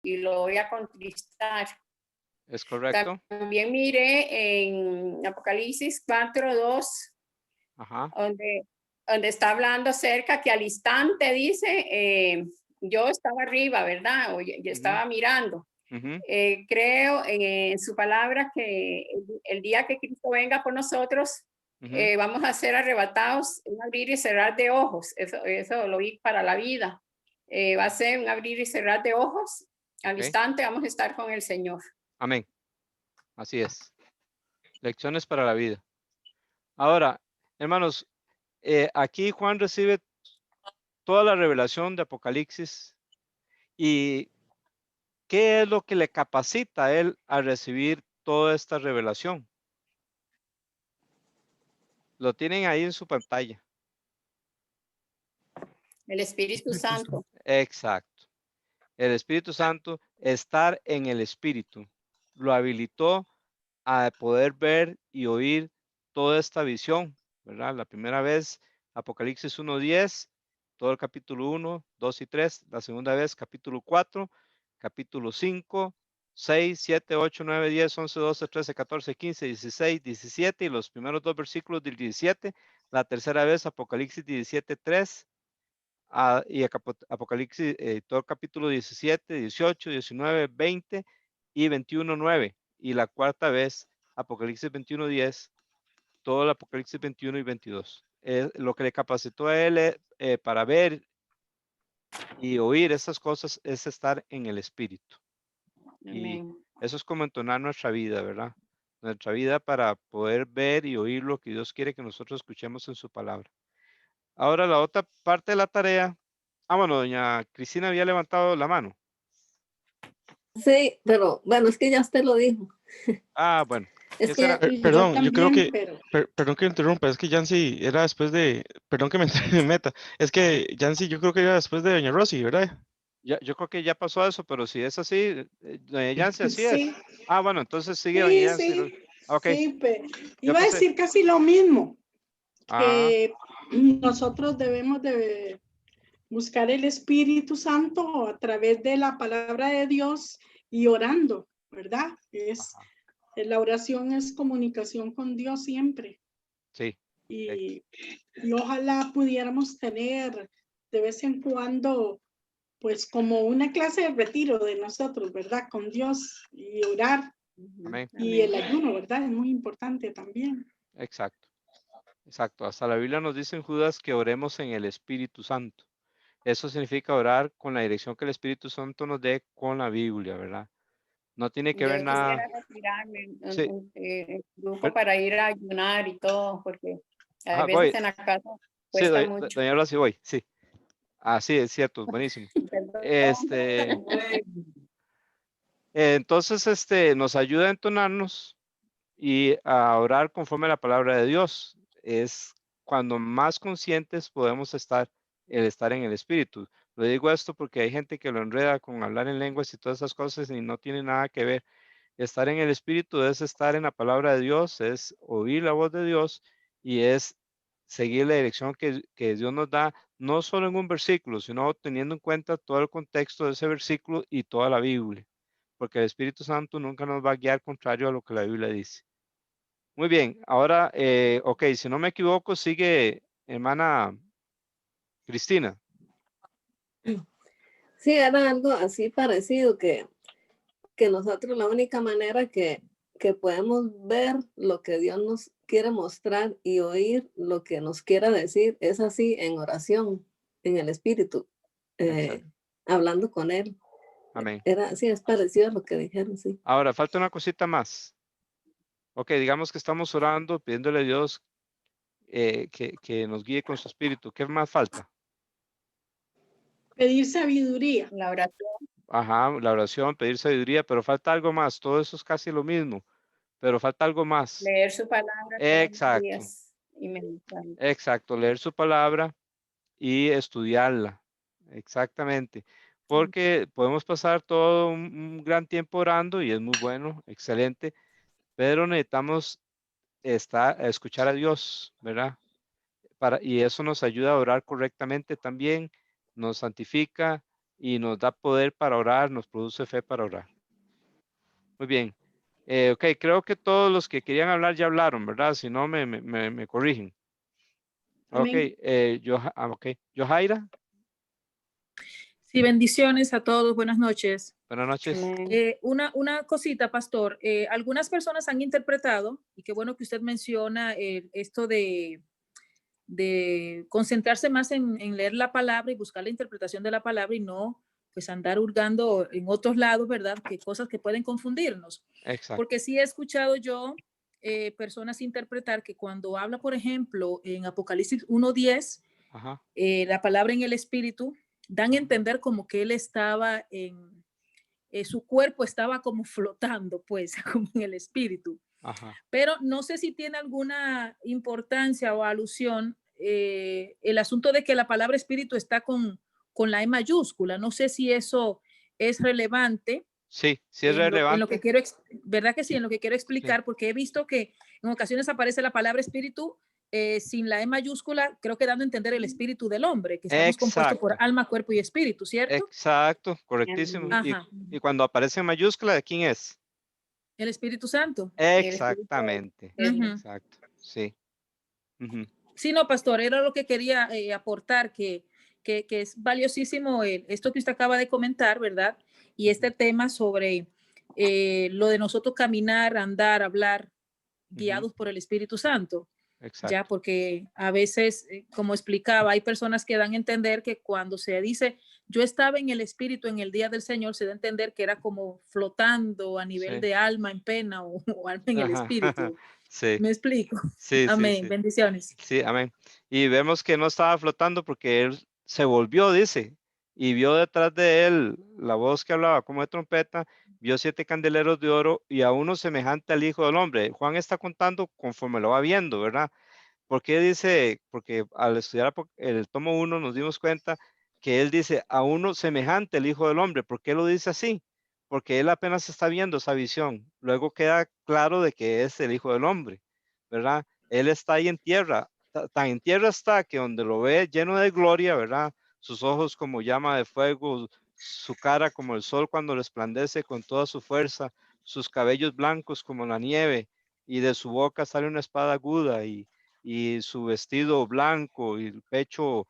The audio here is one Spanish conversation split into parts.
y lo voy a contristar. Es correcto. También miré en Apocalipsis 4:2, Ajá. donde está hablando acerca que al instante dice, yo estaba arriba, ¿verdad? O yo estaba mirando. Ujú. Creo en su palabra que el día que Cristo venga por nosotros, Ujú. vamos a ser arrebatados, un abrir y cerrar de ojos. Eso lo vi para la vida. Va a ser un abrir y cerrar de ojos. Al Ok. instante vamos a estar con el Señor. Amén. Así es. Lecciones para la vida. Ahora, hermanos, aquí Juan recibe toda la revelación de Apocalipsis. ¿Y qué es lo que le capacita a él a recibir toda esta revelación? Lo tienen ahí en su pantalla. El Espíritu Santo. Exacto. El Espíritu Santo, estar en el Espíritu, lo habilitó a poder ver y oír toda esta visión, ¿verdad? La primera vez, Apocalipsis 1:10, todo el capítulo 1, 2 y 3. La segunda vez, capítulo 4, capítulo 5, 6, 7, 8, 9, 10, 11, 12, 13, 14, 15, 16, 17 y los primeros dos versículos del 17. La tercera vez, Apocalipsis 17:3. Y Apocalipsis, todo el capítulo 17, 18, 19, 20 y 21:9. Y la cuarta vez, Apocalipsis 21:10, todo el Apocalipsis 21 y 22. Lo que le capacitó a él para ver y oír esas cosas es estar en el Espíritu. Y Amén. eso es como entonar nuestra vida, ¿verdad? Nuestra vida para poder ver y oír lo que Dios quiere que nosotros escuchemos en su palabra. Ahora la otra parte de la tarea. Bueno, doña Cristina había levantado la mano. Sí, pero bueno, es que ya usted lo dijo. Bueno. Es que Perdón, yo creo que, pero perdón que interrumpa, es que Yancy era después de, perdón que me meta, es que Yancy yo creo que era después de doña Rosy, ¿verdad? Yo creo que ya pasó eso, pero si es así, doña Yancy, así es. Sí, Bueno, entonces sigue doña Yancy. sí, Ok, sí, yo iba a pensé. decir casi lo mismo, Ah, que nosotros debemos de buscar el Espíritu Santo a través de la palabra de Dios y orando, ¿verdad? La oración es comunicación con Dios siempre. sí. Y ojalá pudiéramos tener de vez en cuando, pues como una clase de retiro de nosotros, ¿verdad? Con Dios y orar. Amén. Y el ayuno, ¿verdad? Es muy importante también. Exacto. Exacto. Hasta la Biblia nos dice en Judas que oremos en el Espíritu Santo. Eso significa orar con la dirección que el Espíritu Santo nos dé con la Biblia, ¿verdad? No tiene que ver yo nada. quisiera retirarme Sí. en grupo para ir a ayunar y todo, porque a Voy. veces en la casa Sí, cuesta mucho. doña Rosy, voy. Sí. Sí, es cierto, buenísimo. Entonces, nos ayuda a entonarnos y a orar conforme a la palabra de Dios. Es cuando más conscientes podemos estar, el estar en el Espíritu. Lo digo esto porque hay gente que lo enreda con hablar en lenguas y todas esas cosas y no tiene nada que ver. Estar en el Espíritu es estar en la palabra de Dios, es oír la voz de Dios y es seguir la dirección que Dios nos da, no solo en un versículo, sino teniendo en cuenta todo el contexto de ese versículo y toda la Biblia, porque el Espíritu Santo nunca nos va a guiar contrario a lo que la Biblia dice. Muy bien, ahora, ok, si no me equivoco, sigue hermana Cristina. sí, era algo así parecido que nosotros la única manera que podemos ver lo que Dios nos quiere mostrar y oír lo que nos quiera decir es así en oración, en el Espíritu, hablando con Él. Amén. Era así, es parecido a lo que dijeron, sí. Ahora, falta una cosita más. Ok, digamos que estamos orando, pidiéndole a Dios que nos guíe con su espíritu. ¿Qué más falta? Pedir sabiduría. La oración. Ajá, la oración, pedir sabiduría, pero falta algo más. Todo eso es casi lo mismo, pero falta algo más. Leer su palabra todos los Exacto, días y meditar. exacto. Leer su palabra y estudiarla. Exactamente. Porque podemos pasar todo un gran tiempo orando y es muy bueno, excelente, pero necesitamos escuchar a Dios, ¿verdad? Y eso nos ayuda a orar correctamente también, nos santifica y nos da poder para orar, nos produce fe para orar. Muy bien. Ok, creo que todos los que querían hablar ya hablaron, ¿verdad? Si no, me corrigen. Ok, Amén. Yohaira, Sí, bendiciones a todos. Buenas noches. buenas noches. Una cosita, pastor. Algunas personas han interpretado, y qué bueno que usted menciona esto de concentrarse más en leer la palabra y buscar la interpretación de la palabra y no pues andar hurgando en otros lados, ¿verdad? Que cosas que pueden confundirnos. Exacto. Porque sí he escuchado yo personas interpretar que cuando habla, por ejemplo, en Apocalipsis 1:10, Ajá. la palabra en el espíritu, dan a entender como que él estaba su cuerpo estaba como flotando, pues, como en el espíritu. Ajá. Pero no sé si tiene alguna importancia o alusión el asunto de que la palabra espíritu está con la E mayúscula. No sé si eso es relevante Sí, sí es en lo que relevante. quiero, ¿verdad que sí? En lo que quiero Sí. explicar, porque he visto que en ocasiones aparece la palabra espíritu sin la E mayúscula, creo que dando a entender el espíritu del hombre, que estamos compuestos por Exacto. alma, cuerpo y espíritu, ¿cierto? Exacto, correctísimo. Ajá, Y cuando aparece en mayúscula, ¿de quién es? el Espíritu Santo. El Espíritu Exactamente. Ujú. Exacto. Sí. Ujú. Sí, no, pastor, era lo que quería aportar, que es valiosísimo esto que usted acaba de comentar, ¿verdad? Y este tema sobre lo de nosotros caminar, andar, hablar, guiados por el Espíritu Santo, ya, Exacto. porque a veces, como explicaba, hay personas que dan a entender que cuando se dice, yo estaba en el Espíritu en el día del Señor, se da a entender que era como flotando a nivel Sí. de alma en pena o alma en el Ajá. Espíritu. Sí, ¿Me explico? sí, sí, Amén. sí. Bendiciones. Sí, amén. Y vemos que no estaba flotando porque él se volvió, dice, y vio detrás de él la voz que hablaba como de trompeta, vio 7 candeleros de oro y a uno semejante al Hijo del Hombre. Juan está contando conforme lo va viendo, ¿verdad? ¿Por qué dice? Porque al estudiar el tomo 1 nos dimos cuenta que él dice a uno semejante al Hijo del Hombre. ¿Por qué lo dice así? Porque él apenas está viendo esa visión. Luego queda claro de que es el Hijo del Hombre, ¿verdad? Él está ahí en tierra. Tan en tierra está que donde lo ve lleno de gloria, ¿verdad? Sus ojos como llama de fuego, su cara como el sol cuando resplandece con toda su fuerza, sus cabellos blancos como la nieve, y de su boca sale una espada aguda y su vestido blanco y el pecho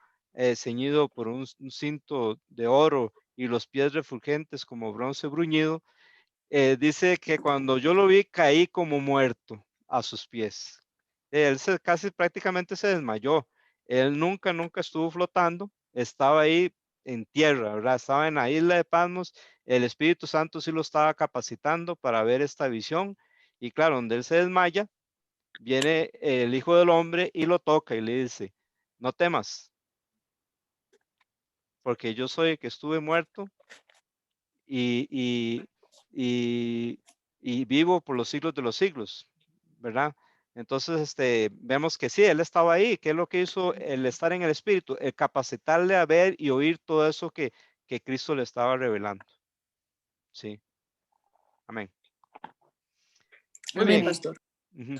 ceñido por un cinto de oro y los pies refulgentes como bronce bruñido, dice que cuando yo lo vi caí como muerto a sus pies. Él casi prácticamente se desmayó. Él nunca estuvo flotando, estaba ahí en tierra, ¿verdad? Estaba en la isla de Patmos. El Espíritu Santo sí lo estaba capacitando para ver esta visión. Y claro, donde él se desmaya, viene el Hijo del Hombre y lo toca y le dice, no temas, porque yo soy el que estuve muerto y, y, y vivo por los siglos de los siglos, ¿verdad? Entonces, vemos que sí, él estaba ahí. ¿Qué es lo que hizo el estar en el Espíritu? El capacitarle a ver y oír todo eso que Cristo le estaba revelando. Sí. Amén. Muy Amén, bien. pastor. Ujú.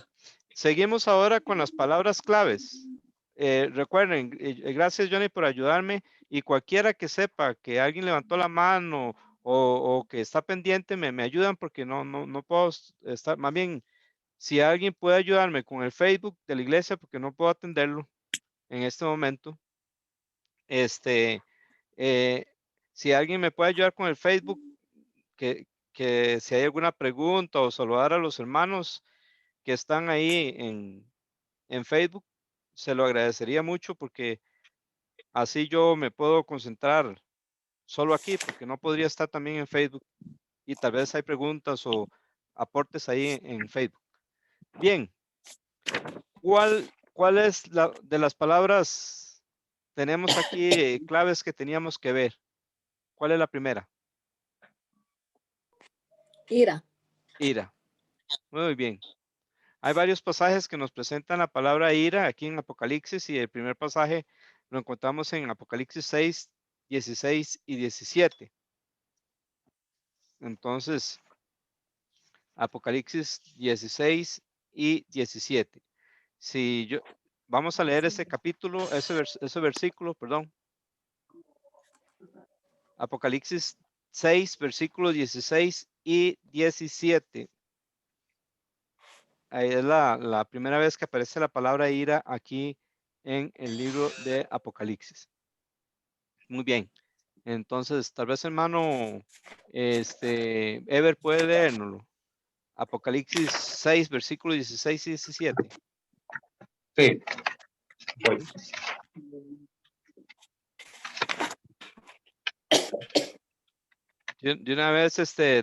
Seguimos ahora con las palabras claves. Recuerden, gracias Johnny por ayudarme y cualquiera que sepa que alguien levantó la mano o que está pendiente, me ayudan porque no puedo estar, más bien, si alguien puede ayudarme con el Facebook de la iglesia porque no puedo atenderlo en este momento, este, eh, si alguien me puede ayudar con el Facebook, que si hay alguna pregunta o saludar a los hermanos que están ahí en Facebook, se lo agradecería mucho porque así yo me puedo concentrar solo aquí porque no podría estar también en Facebook y tal vez hay preguntas o aportes ahí en Facebook. Bien, ¿cuál es la de las palabras? Tenemos aquí claves que teníamos que ver. ¿Cuál es la primera? Ira. Ira. Muy bien. Hay varios pasajes que nos presentan la palabra ira aquí en Apocalipsis y el primer pasaje lo encontramos en Apocalipsis 6, 16 y 17. Entonces, Apocalipsis 16 y 17. Si yo, vamos a leer ese capítulo, ese versículo, perdón. Apocalipsis 6, versículos 16 y 17. Ahí es la primera vez que aparece la palabra ira aquí en el libro de Apocalipsis. Muy bien. Entonces, tal vez, hermano, Ever puede leérnoslo. Apocalipsis 6, versículos 16 y 17. Sí, voy. De una vez,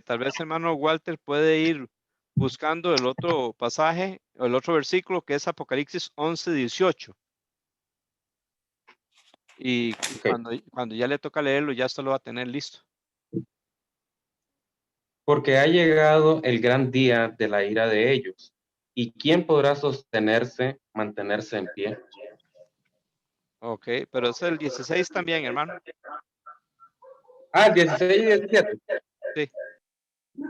tal vez, hermano Walter puede ir buscando el otro pasaje, el otro versículo que es Apocalipsis 11, 18. Y Ok. cuando ya le toca leerlo, ya esto lo va a tener listo. Porque ha llegado el gran día de la ira de ellos. ¿Y quién podrá mantenerse en pie? Ok, pero es el 16 también, hermano. Ah, 16 y 17. Sí,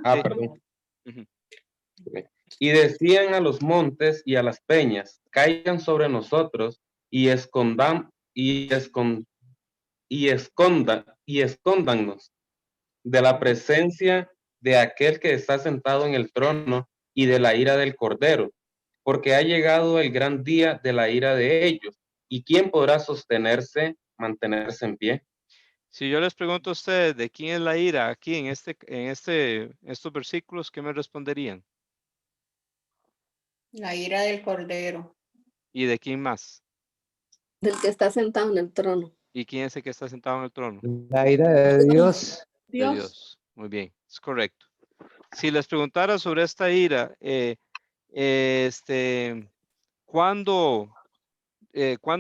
Ah, sí. perdón. Ujú. Y decían a los montes y a las peñas, caigan sobre nosotros y escóndanos de la presencia de aquel que está sentado en el trono y de la ira del Cordero, porque ha llegado el gran día de la ira de ellos. ¿Y quién podrá mantenerse en pie? Si yo les pregunto a ustedes de quién es la ira aquí en estos versículos, ¿qué me responderían? La ira del Cordero. ¿Y de quién más? Del que está sentado en el trono. ¿Y quién es el que está sentado en el trono? La ira de Dios. De Dios, Dios. Muy bien, es correcto. Si les preguntara sobre esta ira, ¿cuándo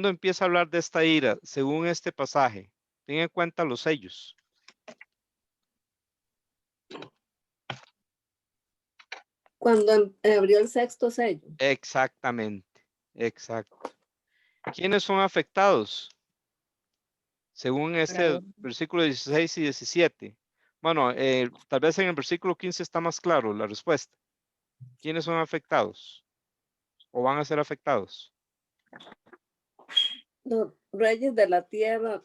empieza a hablar de esta ira según este pasaje? Tengan en cuenta los sellos. Cuando abrió el sexto sello. Exactamente, exacto. ¿Quiénes son afectados? Según este versículo 16 y 17. Bueno, tal vez en el versículo 15 está más claro la respuesta. ¿Quiénes son afectados? ¿O van a ser afectados? Los reyes de la tierra,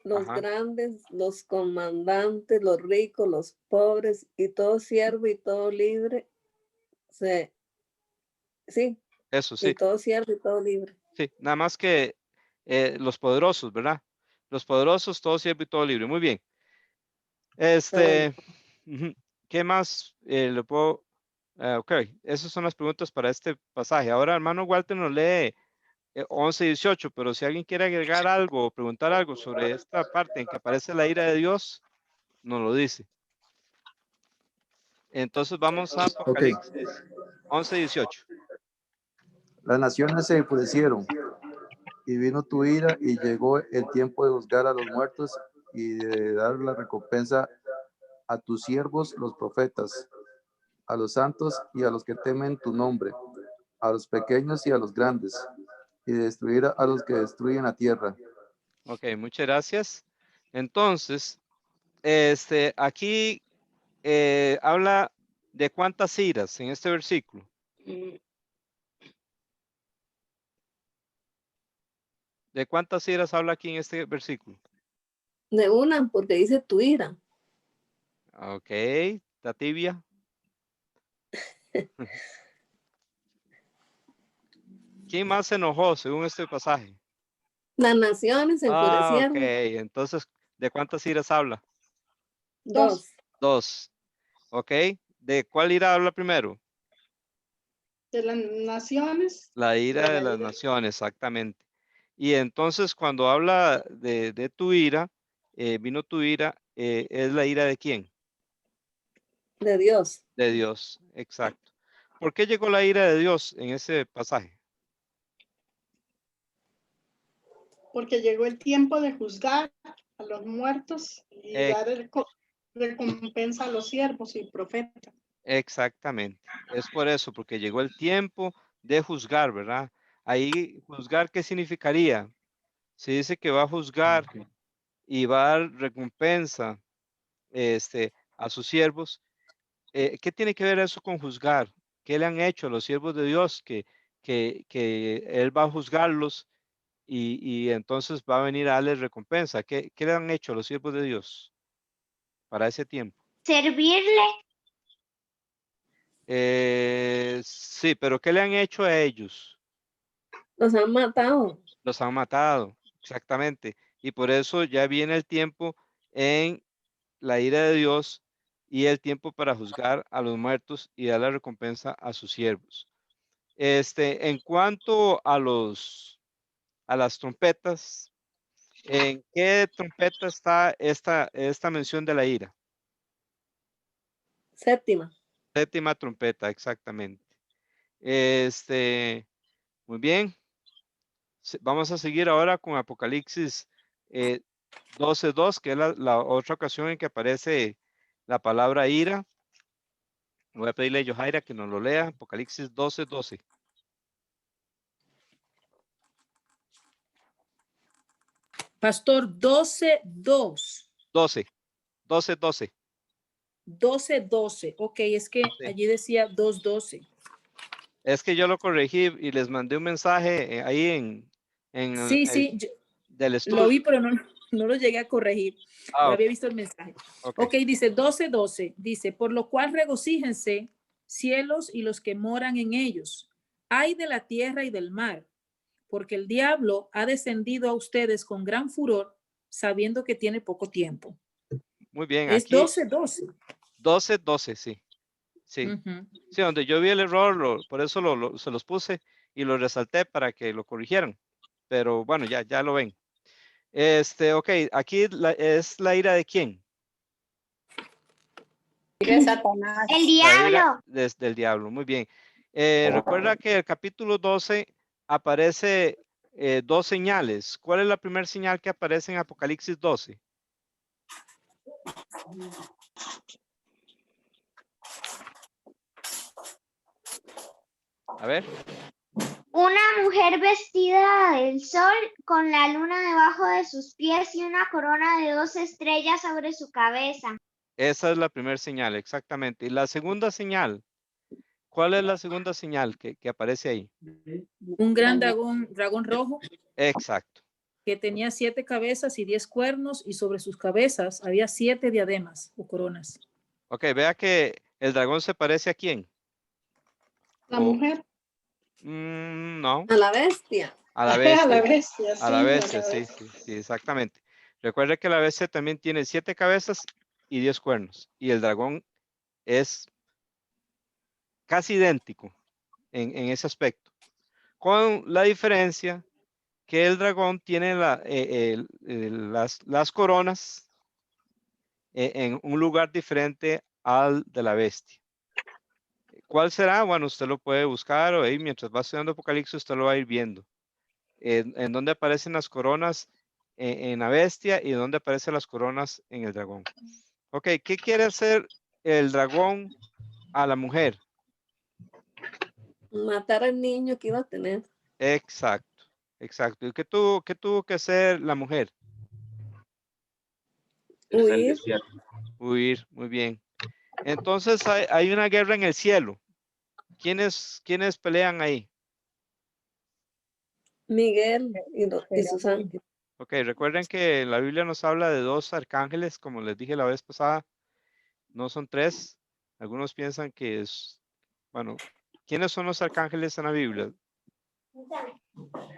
los Ajá. grandes, los comandantes, los ricos, los pobres y todo siervo y todo libre. Sí, Eso y sí, todo siervo y todo libre. sí. Nada más que los poderosos, ¿verdad? Los poderosos, todo siervo y todo libre. Muy bien. bueno. Ujú. ¿Qué más le puedo? Ok, esas son las preguntas para este pasaje. Ahora, hermano Walter nos lee 11 y 18, pero si alguien quiere agregar algo o preguntar algo sobre esta parte en que aparece la ira de Dios, nos lo dice. Entonces vamos a Ok, Apocalipsis 11 y 18. las naciones se enfurecieron y vino tu ira y llegó el tiempo de juzgar a los muertos y de dar la recompensa a tus siervos los profetas, a los santos y a los que temen tu nombre, a los pequeños y a los grandes, y de destruir a los que destruyen la tierra. Ok, muchas gracias. Entonces, aquí habla de cuántas iras en este versículo. ¿De cuántas iras habla aquí en este versículo? De una, porque dice tu ira. Ok, está tibia. ¿Quién más se enojó según este pasaje? Las naciones se Ah, ok. enfurecieron. Entonces, ¿de cuántas iras habla? dos, Dos. Ok. ¿De cuál ira habla primero? de las naciones, La ira de las naciones, exactamente. Y entonces, cuando habla de tu ira, vino tu ira, ¿es la ira de quién? De Dios. De Dios, exacto. ¿Por qué llegó la ira de Dios en ese pasaje? porque llegó el tiempo de juzgar a los muertos y Eh, dar recompensa a los siervos y profetas. Exactamente. Es por eso, porque llegó el tiempo de juzgar, ¿verdad? Ahí, juzgar, ¿qué significaría? Se dice que va a juzgar y va a dar recompensa a sus siervos. ¿Qué tiene que ver eso con juzgar? ¿Qué le han hecho a los siervos de Dios? Que Él va a juzgarlos y entonces va a venir a darles recompensa. ¿Qué le han hecho a los siervos de Dios? para ese tiempo? Servirle. Sí, pero ¿qué le han hecho a ellos? Los han matado. Los han matado, exactamente. Y por eso ya viene el tiempo en la ira de Dios y el tiempo para juzgar a los muertos y dar la recompensa a sus siervos. En cuanto a las trompetas, ¿en qué trompeta está esta mención de la ira? Séptima. Séptima trompeta, exactamente. Muy bien. Vamos a seguir ahora con Apocalipsis 12:2, que es la otra ocasión en que aparece la palabra ira. Voy a pedirle a Yohaira que nos lo lea. Apocalipsis 12:12. Pastor, 12:2. 12:12. 12:12. Ok, es que Sí. allí decía 2:12. Es que yo lo corregí y les mandé un mensaje ahí en Sí, sí, del lo estudio. vi, pero no lo llegué a corregir. Ah, Yo había ok. visto el mensaje. Ok. Ok, dice 12:12. Dice, por lo cual regocíjense cielos y los que moran en ellos. Ay de la tierra y del mar, porque el diablo ha descendido a ustedes con gran furor, sabiendo que tiene poco tiempo. Muy bien, Es aquí 12:12. 12:12, sí. Sí. Ujú. Sí, donde yo vi el error, por eso se los puse y lo resalté para que lo corrigieran. Pero bueno, ya lo ven. Ok, aquí es la ira de quién? Mire, Satanás. El La ira diablo. del diablo. Muy bien. Recuerda que el capítulo 12 aparece dos señales. ¿Cuál es la primera señal que aparece en Apocalipsis 12? A ver. Una mujer vestida del sol con la luna debajo de sus pies y una corona de 2 estrellas sobre su cabeza. Esa es la primera señal, exactamente. Y la segunda señal, ¿cuál es la segunda señal que aparece ahí? Un gran dragón rojo Exacto. que tenía 7 cabezas y 10 cuernos, y sobre sus cabezas había 7 diademas o coronas. Ok, vea que el dragón se parece a quién. La O- mujer. No, A la bestia. a la A la bestia. bestia, A la sí, bestia, sí, exactamente. Recuerde que la bestia también tiene 7 cabezas y 10 cuernos. Y el dragón es casi idéntico en ese aspecto. Con la diferencia que el dragón tiene las coronas en un lugar diferente al de la bestia. ¿Cuál será? Bueno, usted lo puede buscar o ahí mientras va estudiando Apocalipsis usted lo va a ir viendo. En dónde aparecen las coronas en la bestia y dónde aparecen las coronas en el dragón. Ok, ¿qué quiere hacer el dragón a la mujer? Matar al niño que iba a tener. Exacto, exacto. ¿Y qué tuvo que hacer la mujer? Irse al Huir. desierto. Huir, muy bien. Entonces hay una guerra en el cielo. ¿Quiénes pelean ahí? Miguel y sus ángeles. Ok, recuerden que la Biblia nos habla de 2 arcángeles, como les dije la vez pasada, no son 3. Algunos piensan que es, bueno, ¿quiénes son los arcángeles en la Biblia?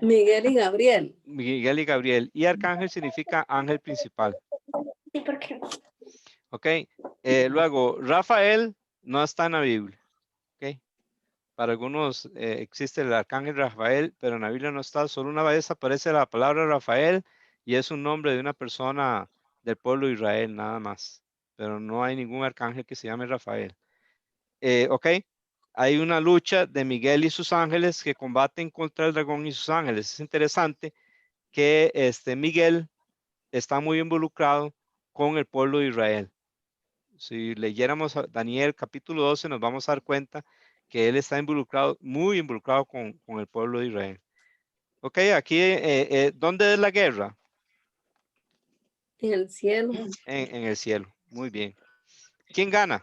Miguel y Gabriel. Miguel y Gabriel. Y arcángel significa ángel principal. ¿Y por qué? Ok, luego Rafael no está en la Biblia. Ok, para algunos existe el arcángel Rafael, pero en la Biblia no está. Solo una vez aparece la palabra Rafael y es un nombre de una persona del pueblo de Israel, nada más. Pero no hay ningún arcángel que se llame Rafael. Ok, hay una lucha de Miguel y sus ángeles que combaten contra el dragón y sus ángeles. Es interesante que Miguel está muy involucrado con el pueblo de Israel. Si leyéramos a Daniel capítulo 12, nos vamos a dar cuenta que él está involucrado, muy involucrado con el pueblo de Israel. Ok, aquí, ¿dónde es la guerra? En el cielo. En el cielo. Muy bien. ¿Quién gana?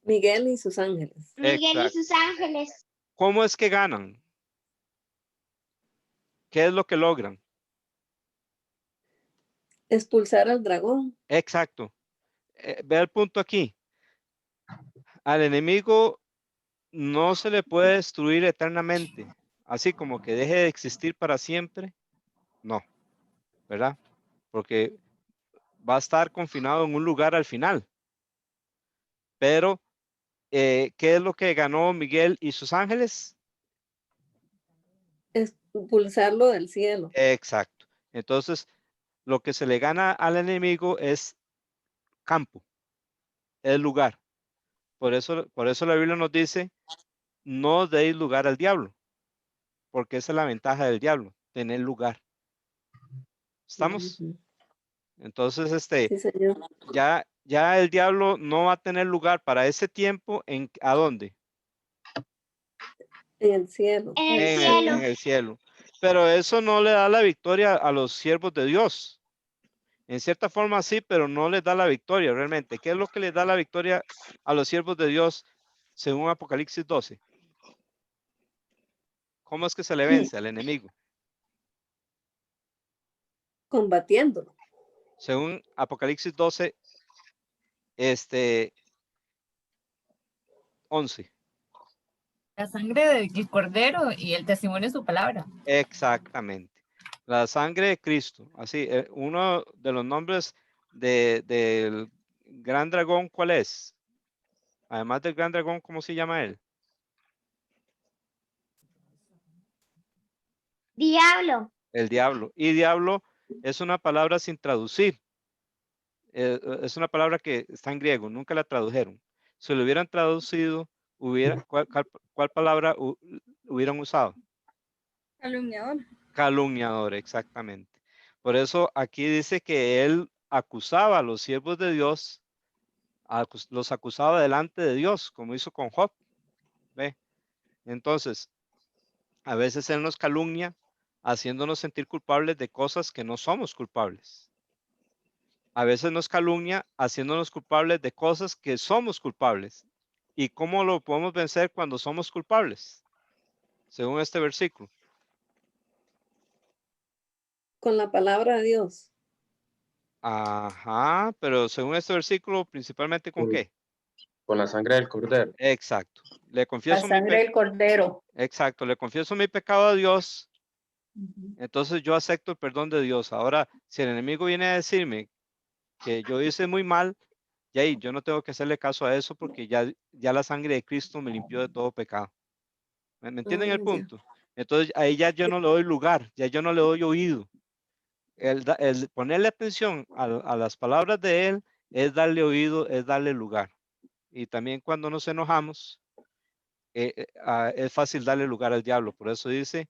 Miguel y sus ángeles. Miguel y Exacto. sus ángeles. ¿Cómo es que ganan? ¿Qué es lo que logran? Expulsar al dragón. Exacto. Ve el punto aquí. Al enemigo no se le puede destruir eternamente, así como que deje de existir para siempre. No, ¿verdad? Porque va a estar confinado en un lugar al final. Pero, ¿qué es lo que ganó Miguel y sus ángeles? Expulsarlo del cielo. Exacto. Entonces, lo que se le gana al enemigo es campo, es lugar. Por eso la Biblia nos dice, no deis lugar al diablo, porque esa es la ventaja del diablo, tener lugar. ¿Estamos? Ujú. Entonces, Sí, señor. ya el diablo no va a tener lugar para ese tiempo ¿a dónde? En el cielo. En el En cielo. el cielo. Pero eso no le da la victoria a los siervos de Dios. En cierta forma sí, pero no les da la victoria realmente. ¿Qué es lo que les da la victoria a los siervos de Dios según Apocalipsis 12? ¿Cómo es que se le vence al enemigo? Combatiéndolo. Según Apocalipsis 12, 11. La sangre del cordero y el testimonio de su palabra. Exactamente. La sangre de Cristo. Así, uno de los nombres del gran dragón, ¿cuál es? Además del gran dragón, ¿cómo se llama él? Diablo. El diablo. Y diablo es una palabra sin traducir. Es una palabra que está en griego, nunca la tradujeron. Si lo hubieran traducido, ¿cuál palabra hubieran usado? Calumniador. Calumniador, exactamente. Por eso aquí dice que él acusaba a los siervos de Dios, los acusaba delante de Dios, como hizo con Job. ¿Ve? Entonces, a veces él nos calumnia haciéndonos sentir culpables de cosas que no somos culpables. A veces nos calumnia haciéndonos culpables de cosas que somos culpables. ¿Y cómo lo podemos vencer cuando somos culpables? Según este versículo. Con la palabra de Dios. Ajá, pero según este versículo, principalmente ¿con qué? Con la sangre del cordero. Exacto. Le La confieso sangre del cordero. Exacto, le confieso mi pecado a Dios. Entonces yo acepto el perdón de Dios. Ahora, si el enemigo viene a decirme que yo hice muy mal, y ahí yo no tengo que hacerle caso a eso porque ya la sangre de Cristo me limpió de todo pecado. ¿Me entienden el Ya. punto? Entonces ahí ya yo no le doy lugar, ya yo no le doy oído. El ponerle atención a las palabras de Él es darle oído, es darle lugar. Y también cuando nos enojamos, es fácil darle lugar al diablo. Por eso dice,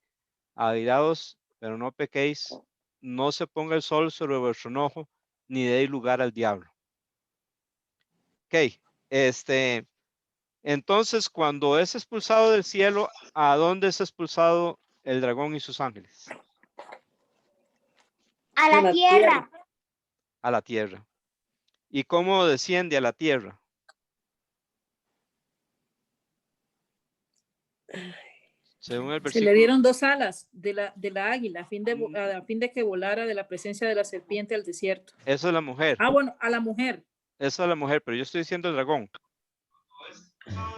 airaos, pero no pequéis, no se ponga el sol sobre vuestro enojo, ni deis lugar al diablo. Ok, entonces cuando es expulsado del cielo, ¿a dónde es expulsado el dragón y sus ángeles? A la tierra. A la tierra. ¿Y cómo desciende a la tierra? Según el Se le versículo. dieron 2 alas de la águila a fin de que volara de la presencia de la serpiente al desierto. Eso es la mujer. Ah, bueno, a la mujer. Eso es la mujer, pero yo estoy diciendo el dragón.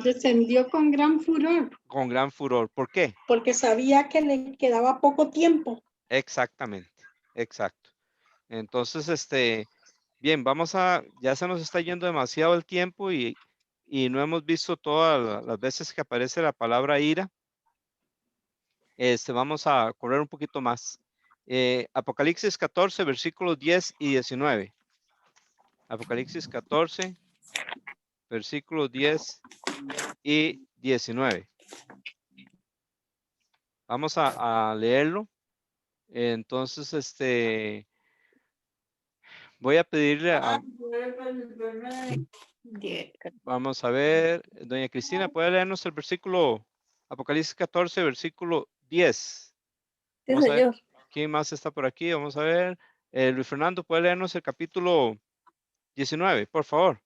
Descendió con gran furor Con gran furor. ¿Por qué? porque sabía que le quedaba poco tiempo. Exactamente. Exacto. Entonces, bien, ya se nos está yendo demasiado el tiempo y no hemos visto todas las veces que aparece la palabra ira. Vamos a correr un poquito más. Apocalipsis 14, versículos 10 y 19. Apocalipsis 14, versículos 10 y 19. Vamos a leerlo. Entonces, voy a pedirle a... Vamos a ver, doña Cristina, ¿puede leernos el versículo, Apocalipsis 14, versículo 10? Sí, Vamos a ver, señor. ¿quién más está por aquí? Vamos a ver, Luis Fernando, ¿puede leernos el capítulo 19, por favor?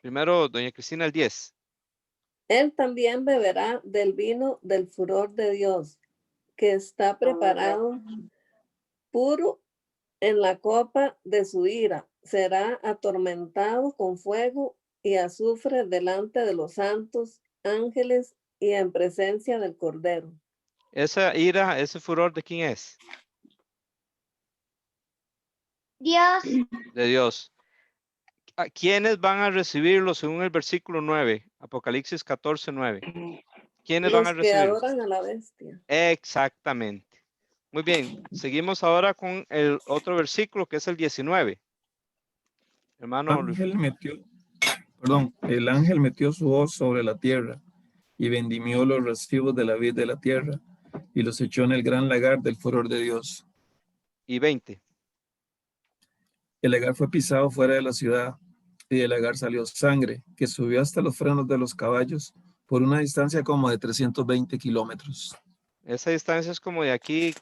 Primero, doña Cristina, el 10. Él también beberá del vino del furor de Dios, que está preparado puro en la copa de su ira, será atormentado con fuego y azufre delante de los santos ángeles y en presencia del Cordero. Esa ira, ese furor, ¿de quién es? Dios, De Dios. ¿A quiénes van a recibirlo según el versículo 9? Apocalipsis 14, 9. ¿Quiénes van a Los que recibirlo? adoran a la bestia. Exactamente. Muy bien. Seguimos ahora con el otro versículo que es el 19. Hermano Luis. El ángel metió su hoz sobre la tierra y vendimió los recibos de la vid de la tierra y los echó en el gran lagar del furor de Dios. Y 20. El lagar fue pisado fuera de la ciudad y del lagar salió sangre que subió hasta los frenos de los caballos por una distancia como de 320 kilómetros. Esa distancia es como de aquí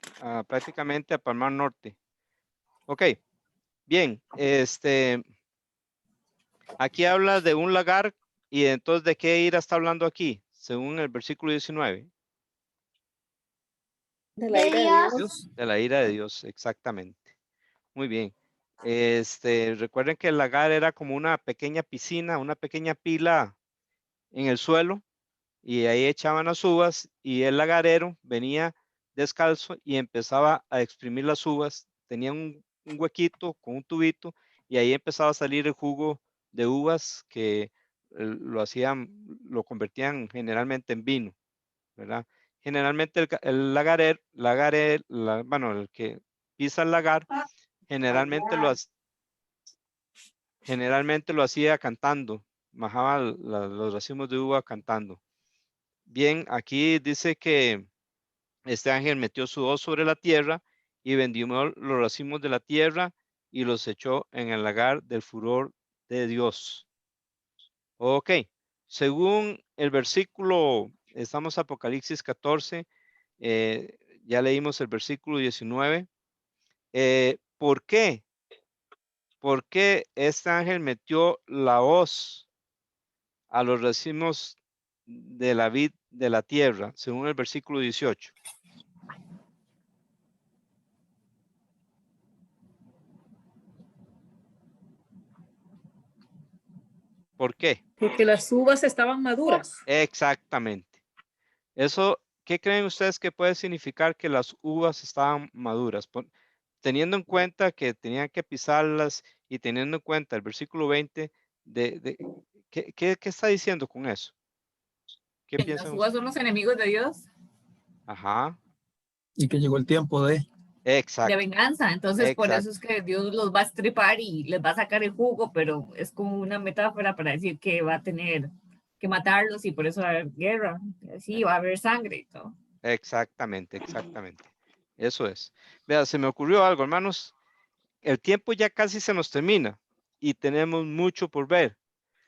prácticamente a Palmar Norte. Ok. Bien. Aquí habla de un lagar y entonces ¿de qué ira está hablando aquí? Según el versículo 19. De la de ira de Dios, Dios. De la ira de Dios, exactamente. Muy bien. Recuerden que el lagar era como una pequeña piscina, una pequeña pila en el suelo y ahí echaban las uvas y el lagarero venía descalzo y empezaba a exprimir las uvas. Tenía un huequito con un tubito y ahí empezaba a salir el jugo de uvas que lo convertían generalmente en vino, ¿verdad? Generalmente el el que pisa el lagar, generalmente lo hacía cantando, majaba los racimos de uva cantando. Bien, aquí dice que este ángel metió su hoz sobre la tierra y vendió los racimos de la tierra y los echó en el lagar del furor de Dios. Ok, según el versículo, estamos Apocalipsis 14, ya leímos el versículo 19. ¿Por qué? ¿Por qué este ángel metió la hoz a los racimos de la vid de la tierra, según el versículo 18? ¿Por qué? Porque las uvas estaban maduras. Exactamente. Eso, ¿qué creen ustedes que puede significar que las uvas estaban maduras? Teniendo en cuenta que tenían que pisarlas y teniendo en cuenta el versículo 20, ¿qué está diciendo con eso? ¿Qué Las piensan uvas ustedes? son los enemigos de Dios, Ajá, Y que llegó el tiempo de... de exacto, venganza. Entonces, por eso exacto, es que Dios los va a estripar y les va a sacar el jugo, pero es como una metáfora para decir que va a tener que matarlos y por eso va a haber guerra. Sí, va a haber sangre y todo. exactamente. Eso es. Vea, se me ocurrió algo, hermanos. El tiempo ya casi se nos termina y tenemos mucho por ver.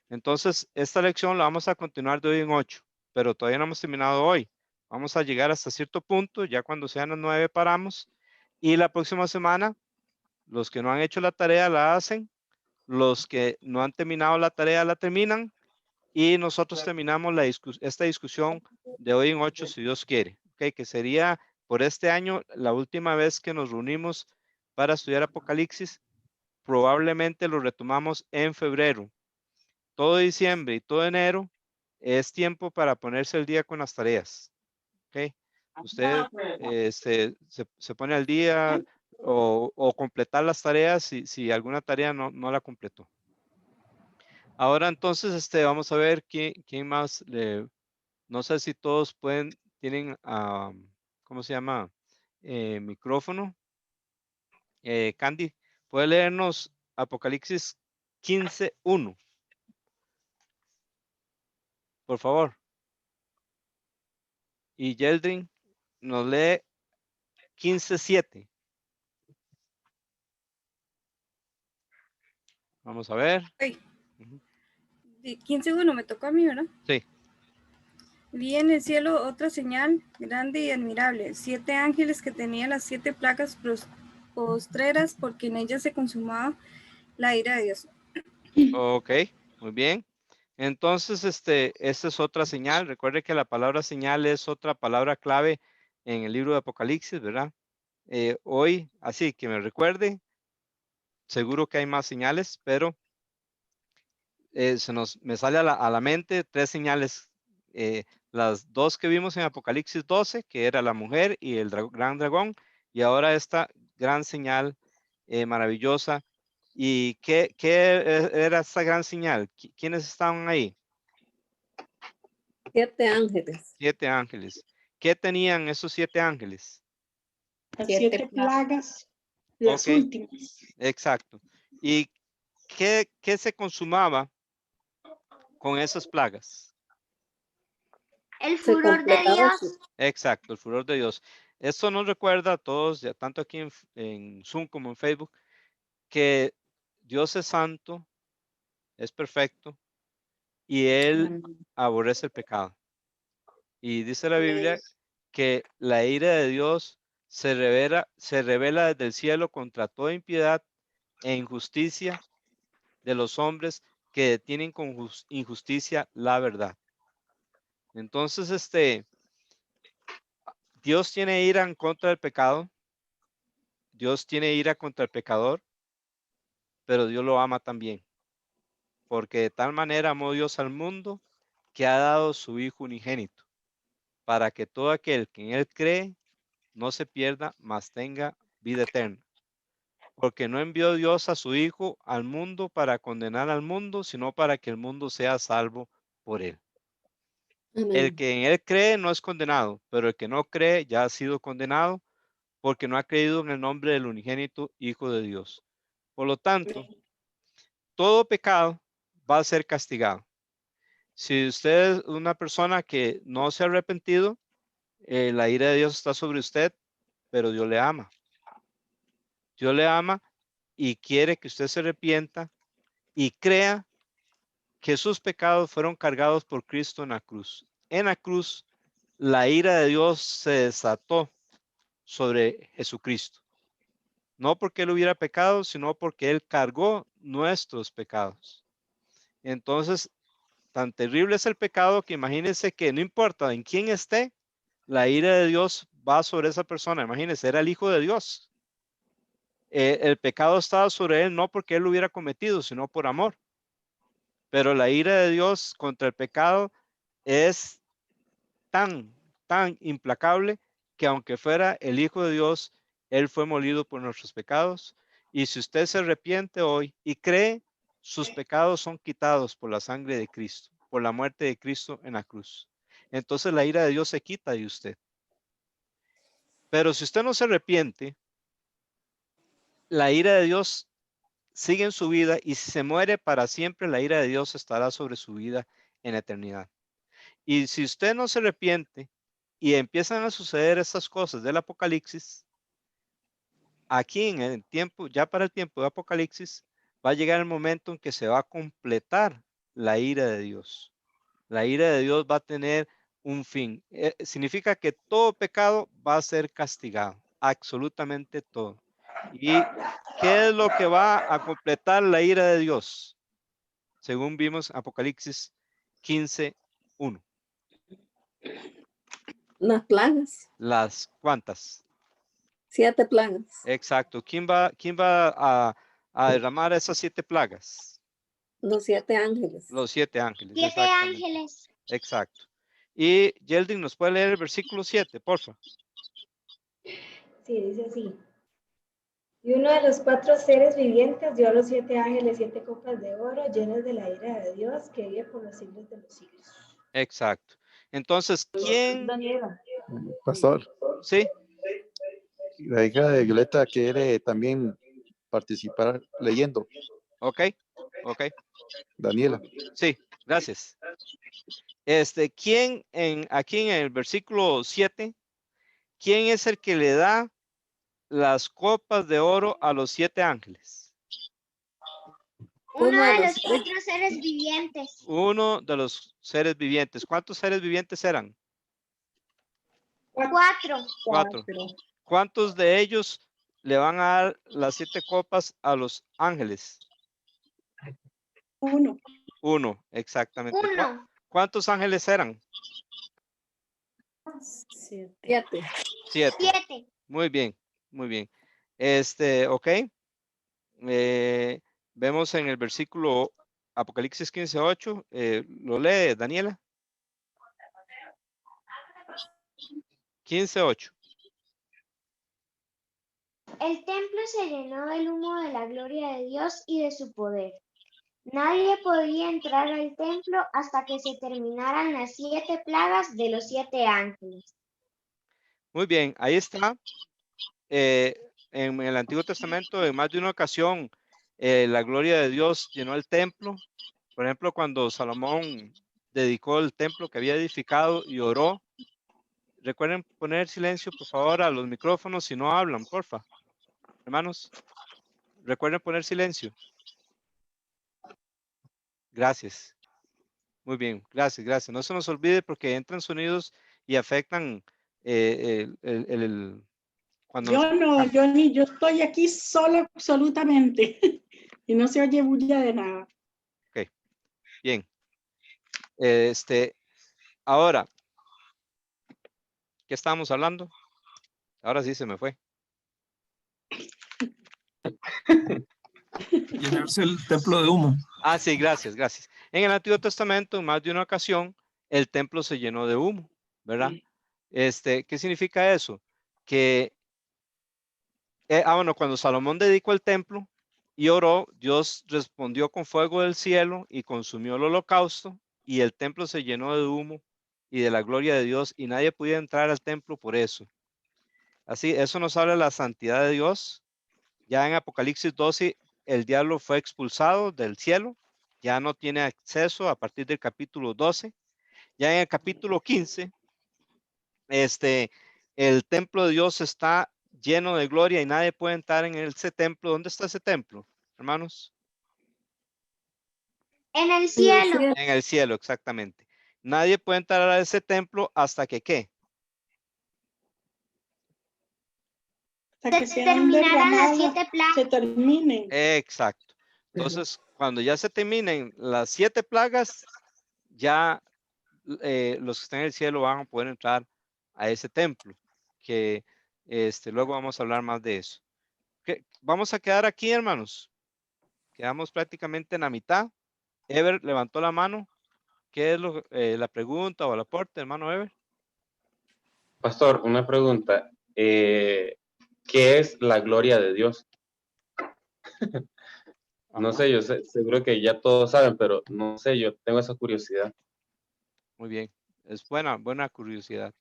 Entonces, esta lección la vamos a continuar de hoy en 8, pero todavía no hemos terminado hoy. Vamos a llegar hasta cierto punto, ya cuando sean las 9 paramos. Y la próxima semana, los que no han hecho la tarea la hacen, los que no han terminado la tarea la terminan y nosotros terminamos esta discusión de hoy en 8, si Dios quiere. Okay, que sería por este año la última vez que nos reunimos para estudiar Apocalipsis. Probablemente lo retomamos en febrero. Todo diciembre y todo enero es tiempo para ponerse al día con las tareas. ¿Okay? Usted se pone al día o completar las tareas si alguna tarea no la completó. Ahora entonces vamos a ver quién más. No sé si todos tienen, ¿cómo se llama? Micrófono. Candy, ¿puede leernos Apocalipsis 15:1? Por favor. Y Yeldrin nos lee 15:7. Vamos a ver. Okay. Ujú. 15:1 me tocó a mí, ¿verdad? Sí. Vi en el cielo otra señal grande y admirable, 7 ángeles que tenían las 7 placas postreras, porque en ellas se consumaba la ira de Dios. Ok, muy bien. Entonces, esta es otra señal. Recuerde que la palabra señal es otra palabra clave en el libro de Apocalipsis, ¿verdad? hoy, así que me recuerde. Seguro que hay más señales, pero me sale a la mente 3 señales. Las 2 que vimos en Apocalipsis 12, que era la mujer y el gran dragón, y ahora esta gran señal maravillosa. ¿Y qué era esta gran señal? ¿Quiénes estaban ahí? 7 ángeles. 7 ángeles. ¿Qué tenían esos 7 ángeles? Las 7 7 plagas, las Ok. últimas. Exacto. ¿Y qué se consumaba con esas plagas? El Se furor de completaba Dios. su- Exacto, el furor de Dios. Esto nos recuerda a todos, ya tanto aquí en Zoom como en Facebook, que Dios es santo, es perfecto y Él aborrece el pecado. Y dice la Biblia que la ira de Dios se revela desde el cielo contra toda impiedad e injusticia de los hombres que detienen con injusticia la verdad. Entonces, Dios tiene ira en contra del pecado. Dios tiene ira contra el pecador, pero Dios lo ama también. Porque de tal manera amó Dios al mundo que ha dado su Hijo unigénito, para que todo aquel que en Él cree no se pierda, mas tenga vida eterna. Porque no envió Dios a su Hijo al mundo para condenar al mundo, sino para que el mundo sea salvo por Él. El Amén. que en Él cree no es condenado, pero el que no cree ya ha sido condenado porque no ha creído en el nombre del unigénito Hijo de Dios. Por lo tanto, todo pecado va a ser castigado. Si usted es una persona que no se ha arrepentido, la ira de Dios está sobre usted, pero Dios le ama. Dios le ama y quiere que usted se arrepienta y crea que sus pecados fueron cargados por Cristo en la cruz. En la cruz, la ira de Dios se desató sobre Jesucristo. No porque Él hubiera pecado, sino porque Él cargó nuestros pecados. Entonces, tan terrible es el pecado que imagínense que no importa en quién esté, la ira de Dios va sobre esa persona. Imagínense, era el Hijo de Dios. El pecado estaba sobre él no porque él lo hubiera cometido, sino por amor. Pero la ira de Dios contra el pecado es tan implacable que aunque fuera el Hijo de Dios, Él fue molido por nuestros pecados. Y si usted se arrepiente hoy y cree, sus pecados son quitados por la sangre de Cristo, por la muerte de Cristo en la cruz. Entonces la ira de Dios se quita de usted. Pero si usted no se arrepiente, la ira de Dios sigue en su vida y si se muere para siempre, la ira de Dios estará sobre su vida en la eternidad. Y si usted no se arrepiente y empiezan a suceder estas cosas del Apocalipsis, aquí en el tiempo, ya para el tiempo de Apocalipsis, va a llegar el momento en que se va a completar la ira de Dios. La ira de Dios va a tener un fin. Significa que todo pecado va a ser castigado, absolutamente todo. ¿Y qué es lo que va a completar la ira de Dios? Según vimos Apocalipsis 15:1. Las plagas. ¿Las cuántas? 7 plagas. Exacto. ¿Quién va a derramar esas 7 plagas? Los 7 ángeles. Los 7 ángeles. 7 exactamente. ángeles. Exacto. Y Yeldin, ¿nos puede leer el versículo 7, porfa? Sí, dice así. Y uno de los 4 seres vivientes dio a los 7 ángeles 7 copas de oro llenas de la ira de Dios que vive por los siglos de los siglos. Exacto. Entonces, ¿quién? Daniela. Pastor, Sí, la hija de Violeta quiere también participar leyendo. ok. Daniela. Sí, gracias. ¿Quién aquí en el versículo 7, quién es el que le da las copas de oro a los 7 ángeles? Uno de los 4 seres vivientes. Uno de los seres vivientes. ¿Cuántos seres vivientes eran? 4. 4. ¿Cuántos de ellos le van a dar las 7 copas a los ángeles? 1. 1, exactamente. 1. ¿Cuántos ángeles eran? 7. 7. Muy bien. Muy bien. Ok. Vemos en el versículo Apocalipsis 15:8. ¿Lo lee, Daniela? 15:8. El templo se llenó del humo de la gloria de Dios y de su poder. Nadie podía entrar al templo hasta que se terminaran las 7 plagas de los 7 ángeles. Muy bien, ahí está. En el Antiguo Testamento, en más de una ocasión, la gloria de Dios llenó el templo. Por ejemplo, cuando Salomón dedicó el templo que había edificado y oró. Recuerden poner silencio, por favor, a los micrófonos si no hablan, porfa. Hermanos, recuerden poner silencio. Gracias. Muy bien, gracias, gracias. No se nos olvide porque entran sonidos y afectan cuando nos Yo no, yo estoy aquí sola absolutamente y no se oye bulla de nada. Ok, bien. Ahora, ¿qué estábamos hablando? Ahora sí se me fue. Llenarse el templo de humo. Ah, sí, gracias, gracias. En el Antiguo Testamento, en más de una ocasión, el templo se llenó de humo, ¿verdad? ¿Qué significa eso? Que, bueno, cuando Salomón dedicó el templo y oró, Dios respondió con fuego del cielo y consumió el holocausto y el templo se llenó de humo y de la gloria de Dios y nadie podía entrar al templo por eso. Así, eso nos habla de la santidad de Dios. Ya en Apocalipsis 12, el diablo fue expulsado del cielo, ya no tiene acceso a partir del capítulo 12. Ya en el capítulo 15, el templo de Dios está lleno de gloria y nadie puede entrar en ese templo. ¿Dónde está ese templo, hermanos? En el cielo. En el cielo, exactamente. Nadie puede entrar a ese templo hasta que, ¿qué? Hasta que Se sean terminarán las derramadas, 7 plagas. se terminen. Exacto. Entonces, cuando ya se terminen las 7 plagas, ya los que están en el cielo van a poder entrar a ese templo, que luego vamos a hablar más de eso. Vamos a quedar aquí, hermanos. Quedamos prácticamente en la mitad. Ever levantó la mano. ¿Qué es la pregunta o el aporte, hermano Ever? Pastor, una pregunta. ¿Qué es la gloria de Dios? No sé, yo sé, seguro que ya todos saben, pero no sé, yo tengo esa curiosidad. Muy bien, es buena curiosidad.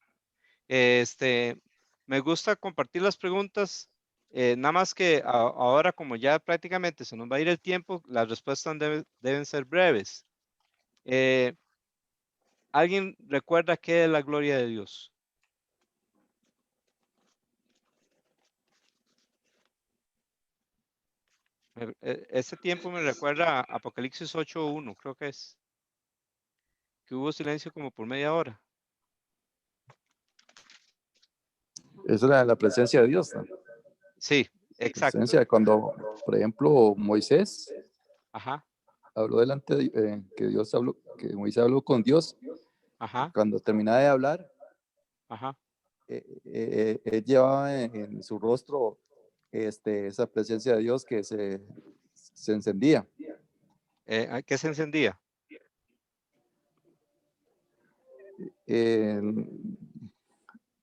Me gusta compartir las preguntas, nada más que ahora como ya prácticamente se nos va a ir el tiempo, las respuestas deben ser breves. ¿Alguien recuerda qué es la gloria de Dios? Ese tiempo me recuerda a Apocalipsis 8:1, creo que es. Que hubo silencio como por media hora. Esa es la presencia de Dios, ¿no? Sí, exacto. Presencia, cuando, por ejemplo, Moisés Ajá. habló delante de, que Moisés habló con Dios. Ajá. Cuando terminaba de hablar, ajá. Él llevaba en su rostro esa presencia de Dios que se encendía. ¿Qué se encendía?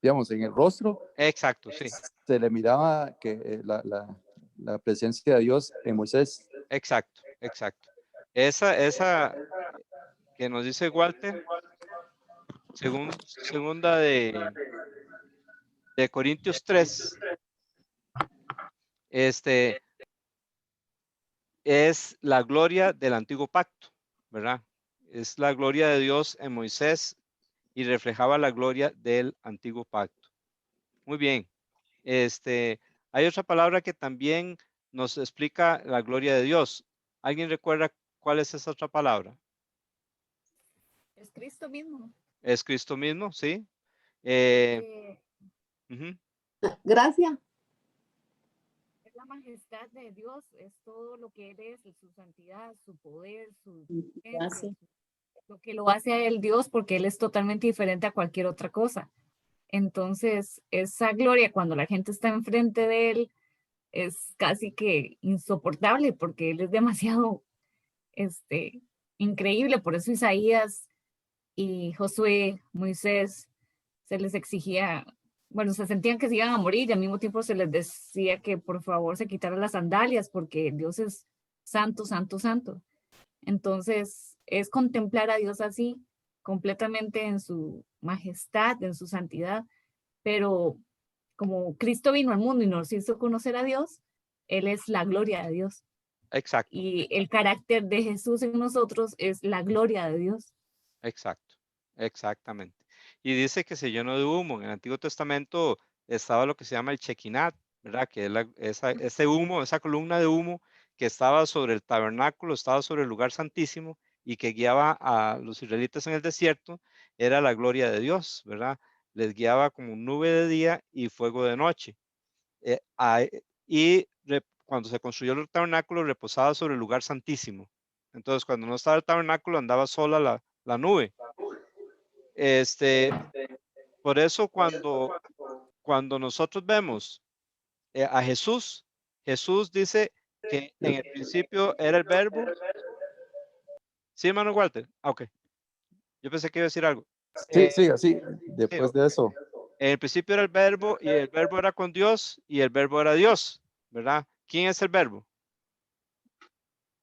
Digamos, en el rostro. Exacto, sí. Se le miraba que la presencia de Dios en Moisés. Exacto, exacto. Esa que nos dice Walter, segunda de Corintios 3, es la gloria del antiguo pacto, ¿verdad? Es la gloria de Dios en Moisés y reflejaba la gloria del antiguo pacto. Muy bien. Hay otra palabra que también nos explica la gloria de Dios. ¿Alguien recuerda cuál es esa otra palabra? Es Cristo mismo. Es Cristo mismo, sí. Gracias. Es la majestad de Dios, es todo lo que Él es, su santidad, su poder, su lo que lo hace a Él Dios, porque Él es totalmente diferente a cualquier otra cosa. Entonces, esa gloria cuando la gente está enfrente de él es casi que insoportable porque él es demasiado increíble. Por eso Isaías y Josué, Moisés, se les exigía, bueno, se sentían que se iban a morir y al mismo tiempo se les decía que por favor se quitaran las sandalias porque Dios es santo, santo, santo. Entonces, es contemplar a Dios así, completamente en su majestad, en su santidad, pero como Cristo vino al mundo y nos hizo conocer a Dios, Él es la gloria de Dios. Exacto, Y el carácter de Jesús en nosotros es la gloria de Dios. exacto, exactamente. Y dice que se llenó de humo. En el Antiguo Testamento estaba lo que se llama el Shekinah, ¿verdad? Que es ese humo, esa columna de humo que estaba sobre el tabernáculo, estaba sobre el lugar santísimo y que guiaba a los israelitas en el desierto, era la gloria de Dios, ¿verdad? Les guiaba como nube de día y fuego de noche. Cuando se construyó el tabernáculo, reposaba sobre el lugar santísimo. Entonces, cuando no estaba el tabernáculo, andaba sola la nube. Por eso cuando nosotros vemos a Jesús, Jesús dice que en el principio era el verbo. Sí, hermano Walter. Ok. Yo pensé que iba a decir algo. Sí, sí, así. Después de eso. En el principio era el verbo y el verbo era con Dios y el verbo era Dios, ¿verdad? ¿Quién es el verbo?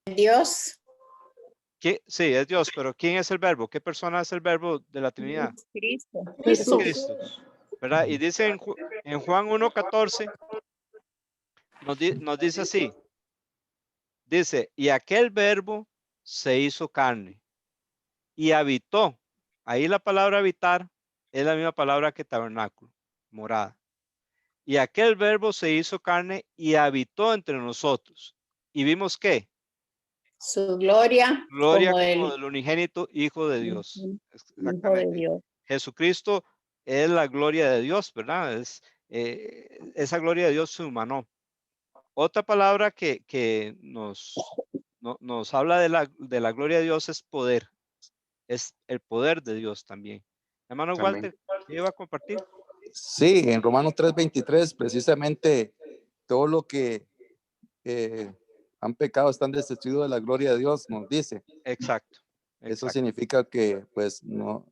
Dios. Sí, es Dios, pero ¿quién es el verbo? ¿Qué persona es el verbo de la Trinidad? Cristo. Es Cristo, ¿verdad? Y dice en Juan 1:14, nos dice así, dice, y aquel verbo se hizo carne y habitó. Ahí la palabra habitar es la misma palabra que tabernáculo, morada. Y aquel verbo se hizo carne y habitó entre nosotros. ¿Y vimos qué? Su gloria, Gloria como como del del unigénito Hijo de Dios. Hijo de Exactamente. Dios. Jesucristo es la gloria de Dios, ¿verdad? Esa gloria de Dios se humanó. Otra palabra que nos habla de la gloria de Dios es poder. Es el poder de Dios también. Hermano Amén. Walter, ¿qué iba a compartir? Sí, en Romanos 3:23, precisamente todo lo que han pecado están destituidos de la gloria de Dios, nos dice. Exacto. Eso significa que pues no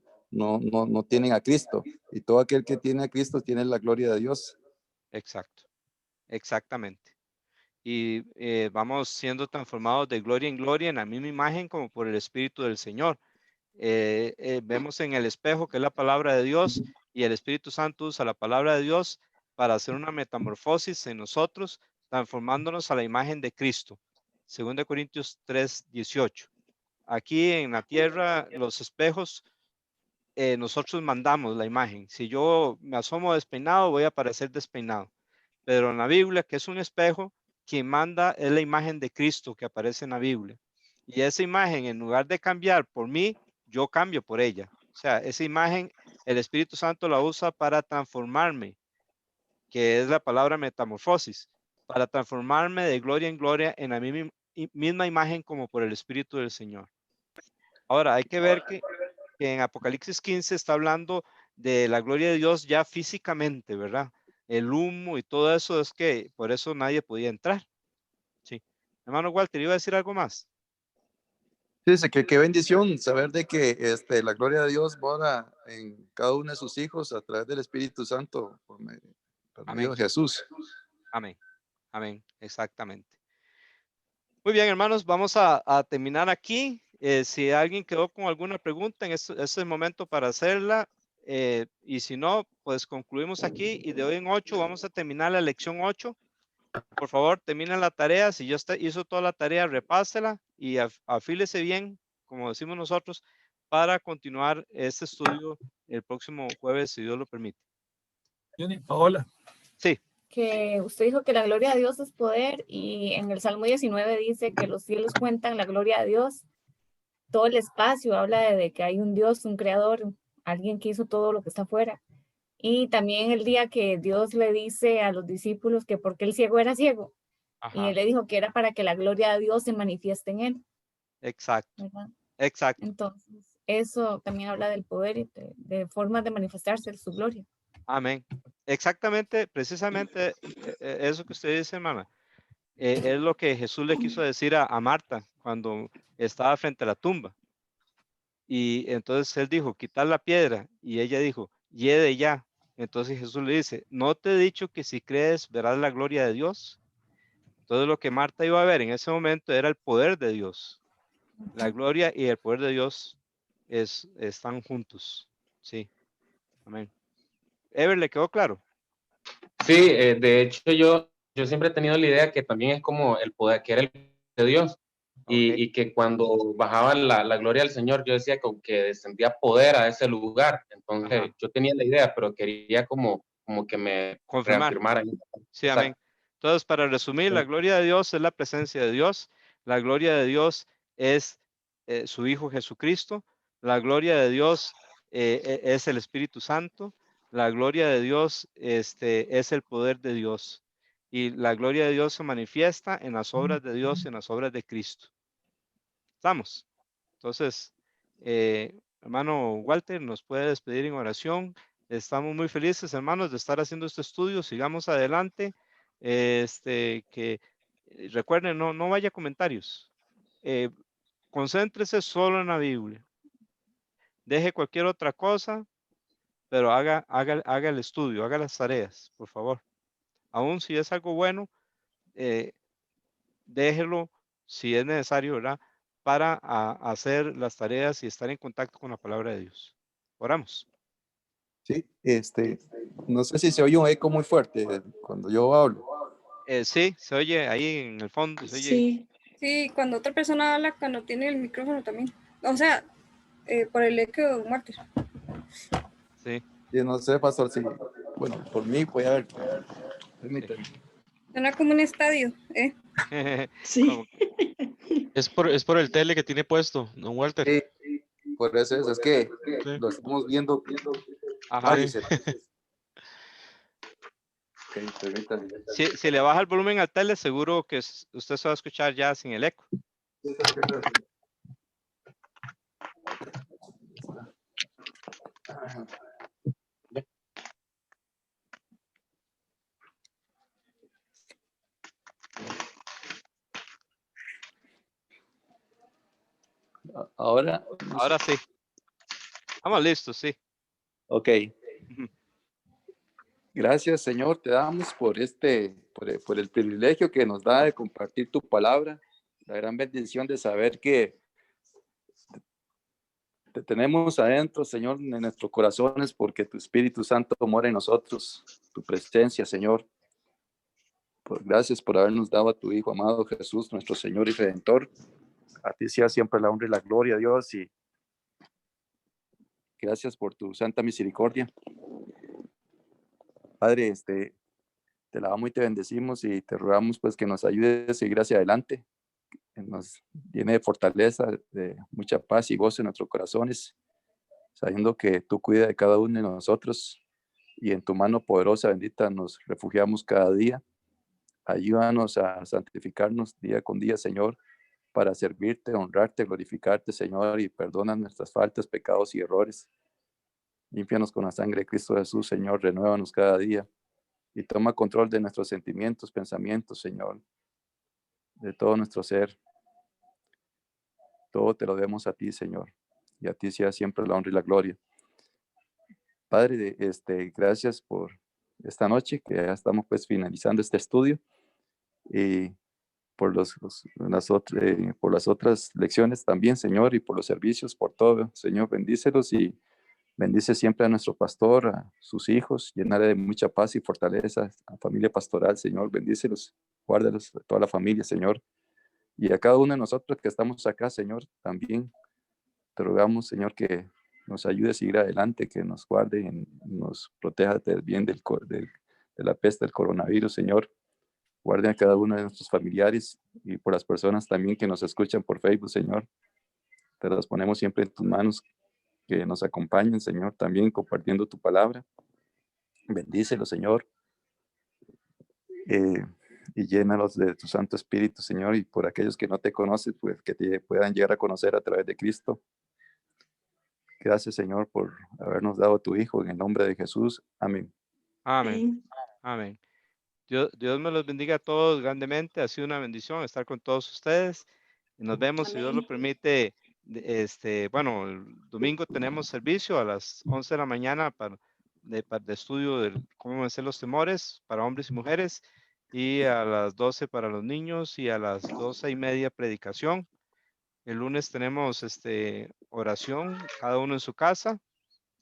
tienen a Cristo, y todo aquel que tiene a Cristo tiene la gloria de Dios. Exacto. Exactamente. Y vamos siendo transformados de gloria en gloria en la misma imagen como por el Espíritu del Señor. Vemos en el espejo que es la palabra de Dios y el Espíritu Santo usa la palabra de Dios para hacer una metamorfosis en nosotros, transformándonos a la imagen de Cristo. 2 Corintios 3:18. Aquí en la tierra, los espejos, nosotros mandamos la imagen. Si yo me asomo despeinado, voy a parecer despeinado. Pero en la Biblia, que es un espejo, quien manda es la imagen de Cristo que aparece en la Biblia. Y esa imagen, en lugar de cambiar por mí, yo cambio por ella. O sea, esa imagen, el Espíritu Santo la usa para transformarme, que es la palabra metamorfosis, para transformarme de gloria en gloria en la misma imagen como por el Espíritu del Señor. Ahora, hay que ver que en Apocalipsis 15 está hablando de la gloria de Dios ya físicamente, ¿verdad? El humo y todo eso, es que por eso nadie podía entrar. Sí. Hermano Walter, ¿iba a decir algo más? Dice que qué bendición saber de que la gloria de Dios mora en cada uno de sus hijos a través del Espíritu Santo por medio de Jesús. Amén. Amén. Exactamente. Muy bien, hermanos, vamos a terminar aquí. Si alguien quedó con alguna pregunta, este es el momento para hacerla. Y si no, pues concluimos aquí y de hoy en 8 vamos a terminar la lección 8. Por favor, terminen la tarea. Si ya hizo toda la tarea, repásela y afílese bien, como decimos nosotros, para continuar este estudio el próximo jueves, si Dios lo permite. Paola. Sí. Que usted dijo que la gloria de Dios es poder y en el Salmo 19 dice que los cielos cuentan la gloria de Dios. Todo el espacio habla de que hay un Dios, un creador, alguien que hizo todo lo que está afuera. Y también el día que Dios le dice a los discípulos que porque el ciego era ciego. Ajá. Y él le dijo que era para que la gloria de Dios se manifieste en él. Exacto. ¿Verdad? Exacto. Entonces, eso también habla del poder y de formas de manifestarse de su gloria. Amén. Exactamente, precisamente eso que usted dice, hermana, es lo que Jesús le quiso decir a Marta cuando estaba frente a la tumba. Y entonces él dijo, quitar la piedra. Y ella dijo, yede ya. Entonces Jesús le dice, ¿no te he dicho que si crees verás la gloria de Dios? Entonces lo que Marta iba a ver en ese momento era el poder de Dios. La gloria y el poder de Dios están juntos. Sí, amén. Ever, ¿le quedó claro? Sí, de hecho yo siempre he tenido la idea que también es como el poder, que era el poder de Dios. Y que cuando bajaba la gloria del Señor, yo decía que descendía poder a ese lugar. Entonces, Ajá. yo tenía la idea, pero quería como que me Confirmar. reafirmaran. Sí, amén. Entonces, para resumir, la gloria de Dios es la presencia de Dios. La gloria de Dios es su Hijo Jesucristo. La gloria de Dios es el Espíritu Santo. La gloria de Dios es el poder de Dios. Y la gloria de Dios se manifiesta en las obras de Dios y en las obras de Cristo. ¿Estamos? Entonces, hermano Walter, nos puede despedir en oración. Estamos muy felices, hermanos, de estar haciendo este estudio. Sigamos adelante. Recuerden, no vaya comentarios. Concéntrese solo en la Biblia. Deje cualquier otra cosa, pero haga el estudio, haga las tareas, por favor. Aún si es algo bueno, déjelo si es necesario, ¿verdad? Para hacer las tareas y estar en contacto con la palabra de Dios. Oramos. Sí, no sé si se oye un eco muy fuerte cuando yo hablo. Sí, se oye ahí en el fondo, se oye. Sí. Sí, cuando otra persona habla, cuando tiene el micrófono también. O sea, por el eco de un mártir. Sí. Y no sé, pastor, si, bueno, por mí, voy a ver. Permítame. Suena como un estadio, ¿eh? Sí. Es por el tele que tiene puesto, don Walter. Sí, por eso es que Sí. lo estamos viendo. Ajá. Varios. Okay, permítame. Si le baja el volumen al tele, seguro que usted se va a escuchar ya sin el eco. Ahora. Ahora sí. Estamos listos, sí. Ok. Gracias, Señor, te damos por por el privilegio que nos da de compartir tu palabra, la gran bendición de saber que te tenemos adentro, Señor, en nuestros corazones, porque tu Espíritu Santo mora en nosotros, tu presencia, Señor. Gracias por habernos dado a tu Hijo amado Jesús, nuestro Señor y Redentor. A ti sea siempre la honra y la gloria, Dios, y gracias por tu santa misericordia. Padre, te alabamos y te bendecimos y te rogamos pues que nos ayudes a seguir hacia adelante, que nos llene de fortaleza, de mucha paz y gozo en nuestros corazones, sabiendo que tú cuidas de cada uno de nosotros y en tu mano poderosa, bendita, nos refugiamos cada día. Ayúdanos a santificarnos día con día, Señor, para servirte, honrarte, glorificarte, Señor, y perdona nuestras faltas, pecados y errores. Límpianos con la sangre de Cristo Jesús, Señor, renuévanos cada día y toma control de nuestros sentimientos, pensamientos, Señor, de todo nuestro ser. Todo te lo debemos a ti, Señor, y a ti sea siempre la honra y la gloria. Padre, gracias por esta noche, que ya estamos pues finalizando este estudio, y por por las otras lecciones también, Señor, y por los servicios, por todo, Señor, bendícelos y bendice siempre a nuestro pastor, a sus hijos, llenarle de mucha paz y fortaleza, a la familia pastoral, Señor, bendícelos, guárdalos, a toda la familia, Señor, y a cada uno de nosotros que estamos acá, Señor, también te rogamos, Señor, que nos ayude a seguir adelante, que nos guarde y nos proteja del bien de la peste del coronavirus, Señor. Guarde a cada uno de nuestros familiares y por las personas también que nos escuchan por Facebook, Señor. Te las ponemos siempre en tus manos, que nos acompañen, Señor, también compartiendo tu palabra. Bendícelos, Señor. Y llénalos de tu Santo Espíritu, Señor, y por aquellos que no te conocen, pues que te puedan llegar a conocer a través de Cristo. Gracias, Señor, por habernos dado a tu Hijo en el nombre de Jesús. Amén. Amén. Amén. Dios me los bendiga a todos grandemente. Ha sido una bendición estar con todos ustedes. Y nos vemos, si Dios lo permite. Bueno, el domingo tenemos servicio a las 11 de la mañana de estudio de cómo vencer los temores para hombres y mujeres, y a las 12 para los niños, y a las 12:30 predicación. El lunes tenemos oración, cada uno en su casa,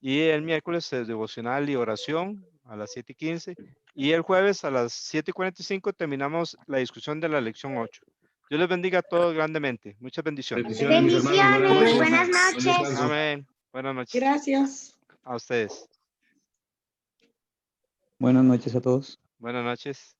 y el miércoles es devocional y oración a las 7:15, y el jueves a las 7:45 terminamos la discusión de la lección 8. Dios les bendiga a todos grandemente. Muchas bendiciones. Bendiciones, buenas noches. Amén. Buenas noches. Gracias. A ustedes. Buenas noches a todos. Buenas noches.